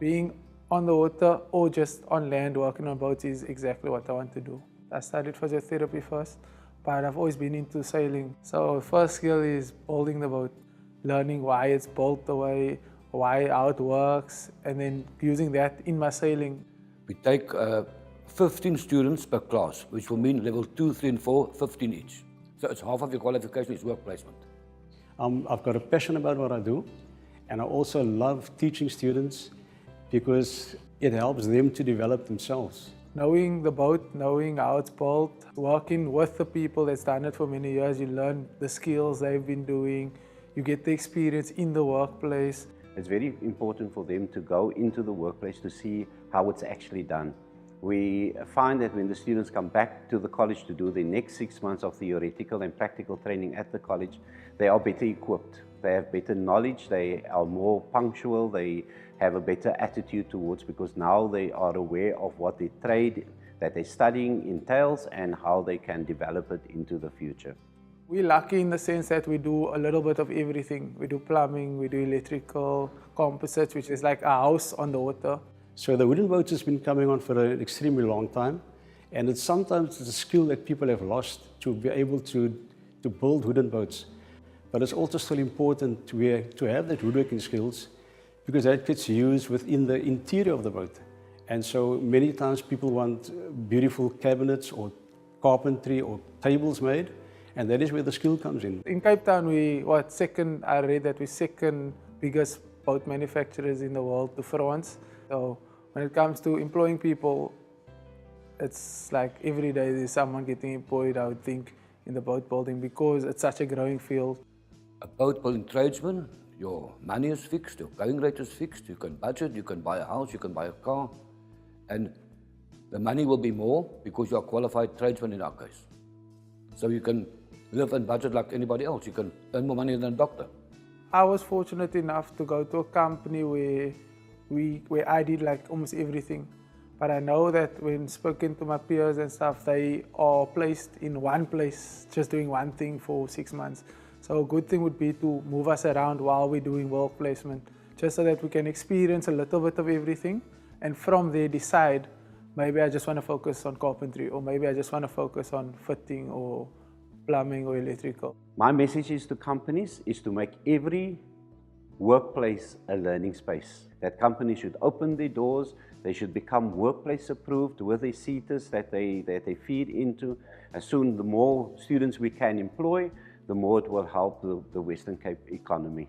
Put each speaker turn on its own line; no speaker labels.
Being on the water or just on land working on boats is exactly what I want to do. I studied physiotherapy first, but I've always been into sailing. So the first skill is building the boat, learning why it's built the way, how it works, and then using that in my sailing.
We take 15 students per class, which will mean level 2, 3 and 4, 15 each. So it's half of your qualification is work placement.
I've got a passion about what I do, and I also love teaching students because it helps them to develop themselves.
Knowing the boat, knowing how it's built, working with the people that's done it for many years, you learn the skills they've been doing, you get the experience in the workplace.
It's very important for them to go into the workplace to see how it's actually done. We find that when the students come back to the college to do the next 6 months of theoretical and practical training at the college, they are better equipped. They have better knowledge, they are more punctual, they have a better attitude towards, because now they are aware of what the trade that they're studying entails and how they can develop it into the future.
We're lucky in the sense that we do a little bit of everything. We do plumbing, we do electrical, composites, which is like a house on the water.
So the wooden boat has been coming on for an extremely long time, and it's sometimes a skill that people have lost to be able to build wooden boats. But it's also still important to have that woodworking skills, because that gets used within the interior of the boat. And so many times people want beautiful cabinets or carpentry or tables made, and that is where the skill comes in.
In Cape Town, I read that we're second biggest boat manufacturers in the world to France. So when it comes to employing people, it's like every day there's someone getting employed, I would think, in the boat building, because it's such a growing field.
A boat building tradesman, your money is fixed, your going rate is fixed, you can budget, you can buy a house, you can buy a car, and the money will be more because you are a qualified tradesman in our case. So you can live and budget like anybody else, you can earn more money than a doctor.
I was fortunate enough to go to a company where I did like almost everything. But I know that when spoken to my peers and stuff, they are placed in one place, just doing one thing for 6 months. So a good thing would be to move us around while we're doing work placement, just so that we can experience a little bit of everything, and from there decide, maybe I just want to focus on carpentry, or maybe I just want to focus on fitting or plumbing or electrical.
My message is to companies is to make every workplace a learning space. That companies should open their doors, they should become workplace approved with the seaters that they feed into. As soon the more students we can employ, the more it will help the Western Cape economy.